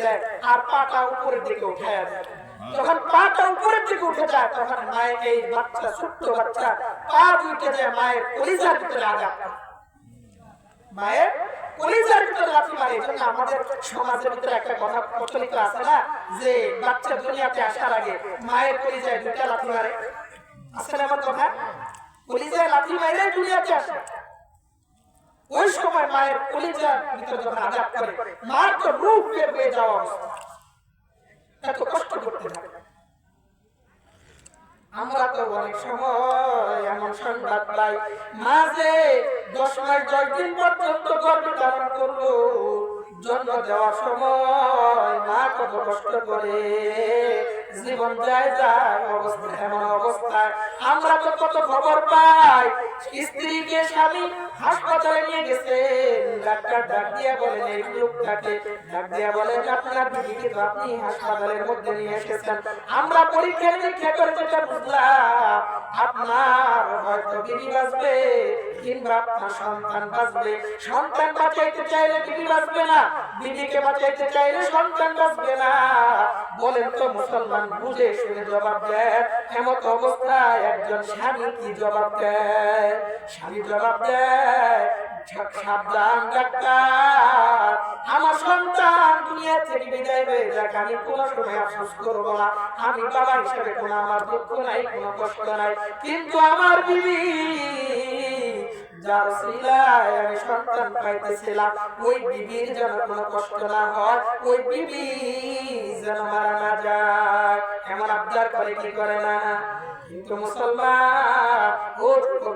দেয় আর পাটা উপরের দিকে উঠায় দেয়। যখন পাটা উপরের দিকে উঠে যায় তখন মায়ের এই বাচ্চা ছোট্ট বাচ্চা পা দুইটা যায় মায়ের কলিজার ভিতরে আঘাত করে। মায়ের কলিজার ভিতরে লাথি মারে। এজন্য আমাদের সমাজের ভিতরে একটা কথা প্রচলিত আছে না, যে বাচ্চা দুনিয়াতে আসার আগে মায়ের কলিজায় দুইটা লাথি মারে। আছে না আমার কথা? কলিজায় লাথি মারে দুনিয়াতে আসে। ওই সময় মায়ের কলিজার ভিতরে যখন আঘাত করে মার তো রূপ বের হয়ে যাওয়া অবস্থা, এত কষ্ট করতে থাকে। আমরা তো অনেক সময় এমন সংবাদ পাই, মাঝে 10 মাস 10 দিন পর্যন্ত গর্ভে ধারণ করলো, জন্ম দেওয়ার সময় মা কত কষ্ট করে জীবন যায় যায় অবস্থা। এমন অবস্থায় আমরা তো কত খবর পাই, স্ত্রীকে স্বামী হাসপাতালে নিয়ে গেছেন, ডাক্তার ডাক দিয়া বলেন এই লোকটাকে, ডাক দিয়া বলেন আপনার বিবিকে তো আপনি হাসপাতালের মধ্যে নিয়ে এসেছেন, আমরা পরীক্ষা নিরীক্ষা করে যেটা বুঝলাম আপনার হয়তো বিবি বাঁচবে কিংবা আপনার সন্তান বাঁচবে। সন্তান বাঁচাইতে চাইলে বিবি বাঁচবে না, বিবিকে বাঁচাইতে চাইলে সন্তান বাঁচবে না। বলেন তো মুসলমান বুঝে শুনে জবাব দেয়। এমন অবস্থায় একজন স্বামী কি জবাব দেয়? স্বামী জবাব দেয়, সাবধান ডাক্তার, আমার সন্তান দুনিয়া থেকে বিদায় হয়ে যাক, আমি কোনো সময় আফসোস করবো না, আমি বাবা হিসেবে কোনো আমার দুঃখ নাই, কোনো কষ্ট নাই, কিন্তু আমার বিবি যার সিলায় আমি সন্তান পাইতেছিলাম ওই বিবির যেন কোনো কষ্ট না হয়, ওই বিবি যেন মারা না যায়, এমন আবদার করে কি করে না? কিন্তু মুসলমান ও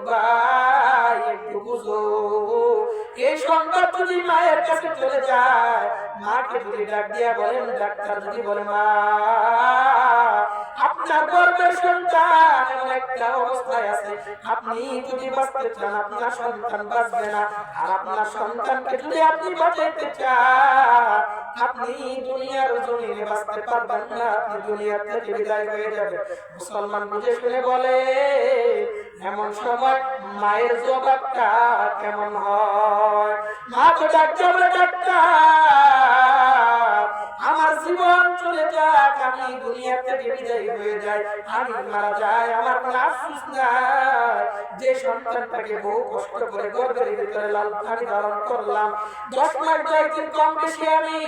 ভাই একটু বুঝো, এই সংবাদ যদি মায়ের কাছে চলে যায়, মাকে যদি ডাক দিয়া বলেন, ডাক্তার যদি বলে মা আপনার গর্ভের সন্তান এমন একটা অবস্থায় আছে, আপনি যদি বাঁচতে চান আপনার সন্তান বাঁচবে না, আর আপনার সন্তানকে যদি আপনি বাঁচাইতে চান আপনি দুনিয়ার জমিনে বাঁচতে পারবেন না, আপনি দুনিয়া থেকে বিদায় হয়ে যাবেন। মুসলমান বুঝে শুনে বলে, এমন সময় মায়ের জবাবটা কেমন হয়? মা তো ডাক্তার বলে, ডাক্তার আমার জীবন চলে যাক, আমি দুনিয়া থেকে বিদায় হয়ে যাই, আমি মারা যাই, আমার কোনো আফসোস নাই, যে সন্তানটাকে বহু কষ্ট করে গর্ভের ভিতরে লাল পানি ধারণ করলাম, 10 মাস 10 দিন কম বেশি আমি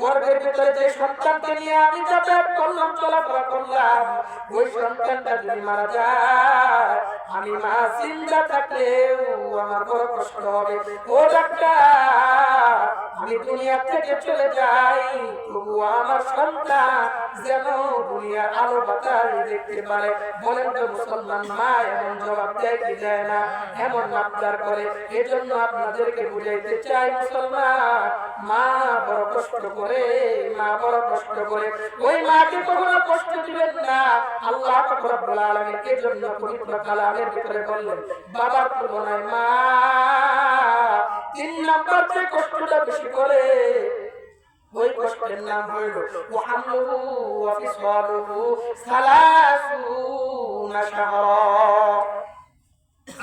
গর্ভের ভিতরে যে সন্তানকে নিয়ে আমি যাতায়াত করলাম, চলাফেরা করলাম, ওই সন্তানটা যদি মারা যায়, আমি মা জিন্দা থাকলেও আমার বড় কষ্ট হবে। ও ডাক্তার আমি দুনিয়া থেকে চলে যাই, তবু আমার সন্তান যেন দুনিয়ার আলো বাতাস দেখতে পারে। বলেন তো মুসলমান মা এমন জবাব দেয় কি দেয় না? এমন আবদার করে। এজন্য আপনাদেরকে বুঝাইতে চাই মুসলমান, মা বড় কষ্ট করে, মা বড় কষ্ট করে, ওই মাকে কখনো কষ্ট দিবেন না। আল্লাহ রাব্বুল আলামিন এজন্য পবিত্র কালামের ভিতরে বললেন, বাবার তুলনায় মা 3 নাম্বার যে কষ্টটা বেশি করে, ওই কষ্টের নাম হইল ওয়াহামলুহু ওয়া ফিসালুহু 30 শাহরা।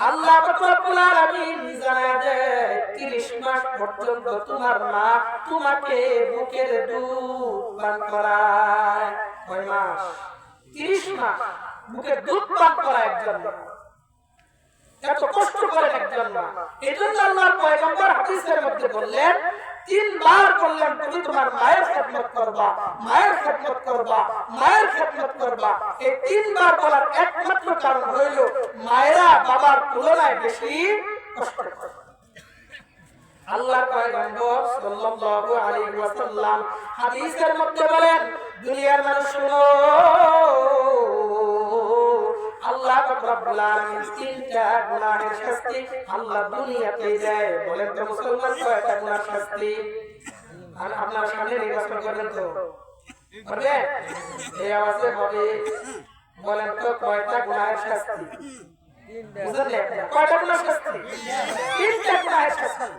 আল্লাহ রাব্বুল আলামিন জানায় দেয় 30 মাস পর্যন্ত তোমার মা তোমাকে বুকের দুধ পান করায়। কয় মাস? 30 মাস বুকের দুধ পান করায় একজন মা। এত কষ্ট করেন একজন মা। এজন্য আল্লাহর পয়গম্বর হাদিসের মধ্যে বললেন, 3 বার বললেন তুমি তোমার মায়ের খেদমত করবা, মায়ের খেদমত করবা, মায়ের খেদমত করবা। এই 3 বার বলার একমাত্র কারণ হইল মায়েরা বাবার তুলনায় বেশি কষ্ট করে। আল্লাহর পয়গম্বর সাল্লাল্লাহু আলাইহি ওয়াসাল্লাম হাদিসের মধ্যে বলেন, দুনিয়ার মানুষ শুনো, আল্লাহ রাব্বুল আলামিন 3টা গুনাহের শাস্তি আল্লাহ দুনিয়াতে দেয়। বলেন তো মুসলমান কয়টা গুনাহের শাস্তি? আর আপনারা সামনে নির্বাচন করবেন তো করবে, এই আওয়াজে হবে। বলেন তো কয়টা গুনাহের শাস্তি? বুঝলেন কয়টা গুনাহের শাস্তি? 3টা গুনাহের শাস্তি।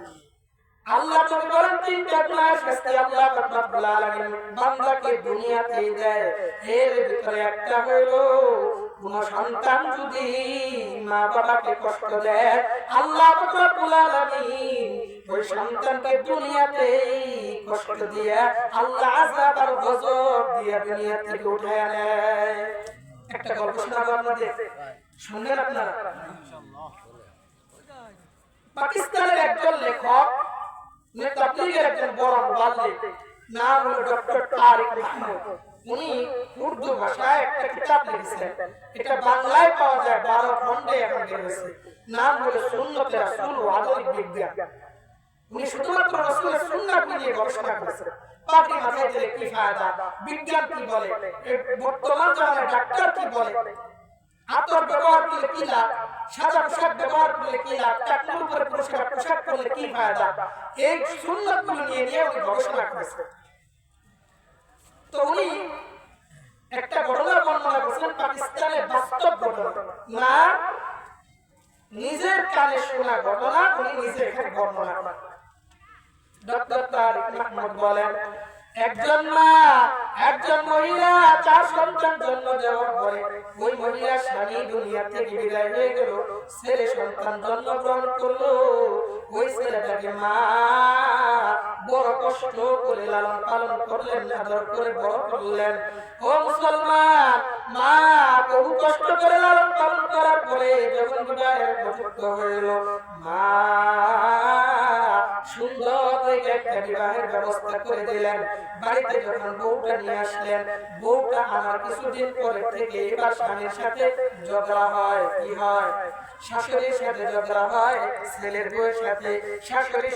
আল্লাহ নবী বলেন 3টা গুনাহের শাস্তি আল্লাহ রাব্বুল আলামিন বান্দাকে দুনিয়াতে দেয়। এর ভিতরে একটা হলো কোন সন্তান যদি মা বাবাকে কষ্ট দেয়, আল্লাহ রাব্বুল আলামিন ওই সন্তানকে দুনিয়াতে কষ্ট দিয়া আল্লাহ আযাব আর গজব দিয়া দুনিয়া থেকে উঠায় নেয়। একটা গল্প শোনাবো আপনাদের, শুনলেন আপনারা? পাকিস্তানের একজন লেখক, তাবলীগের একজন বড় মুবাল্লিগ, নাম হলো ডক্টর তারিক মাহমুদ। উনি উর্দু ভাষায় একটা কিতাব লিখেছেন, এটা বাংলায় পাওয়া যায় 12 খণ্ডে এখন বের হয়েছে। নাম হলো সুন্নতে রাসূল ও আধুনিক বিজ্ঞান। উনি শুধুমাত্র রাসূলের সুন্নাত নিয়ে গবেষণা করেছেন। পাখি মাথায় দিলে কি ফায়দা, বিজ্ঞান কি বলে, বর্তমান জামানার ডাক্তার কি বলে, আতর ব্যবহার করলে কি লাভ, সাদা পোশাক ব্যবহার করলে কি লাভ, টাকনুর উপরে পোশাক করলে কি ফায়দা, এই সুন্নাতগুলো নিয়ে উনি গবেষণা করেছেন। তো উনি একটা ঘটনা বর্ণনা করেছেন, পাকিস্তানের বাস্তব ঘটনা, না নিজের কানে শোনা ঘটনা, উনি নিজে এখানে বর্ণনা করেন। ডক্টর তারিক মাহমুদ বলেন, একজন মা, একজন মহিলা 4 সন্তান জন্ম দেওয়ার পরে ওই মহিলার স্বামী দুনিয়া থেকে বিদায় হয়ে গেল, ছেলে সন্তান জন্মগ্রহণ করলো। ওই ছেলেটাকে মা বড় কষ্ট করে লালন পালন করলেন, আদর করে বড় করলেন। ও মুসলমান, মা বহু কষ্ট করে লালন পালন করার পরে যখন বিবাহের উপযুক্ত হইল, মা সুন্দর একটা বিবাহের ব্যবস্থা করে দিলেন। বাড়িতে যখন বউটা নিয়ে আসলেন, বউটা আমার কিছুদিন পরে থেকে এবার স্বামীর সাথে ঝগড়া হয়। কি হয়? শাশুড়ির সাথে ঝগড়া হয়, ছেলের বউয়ের সাথে। শাশুড়ি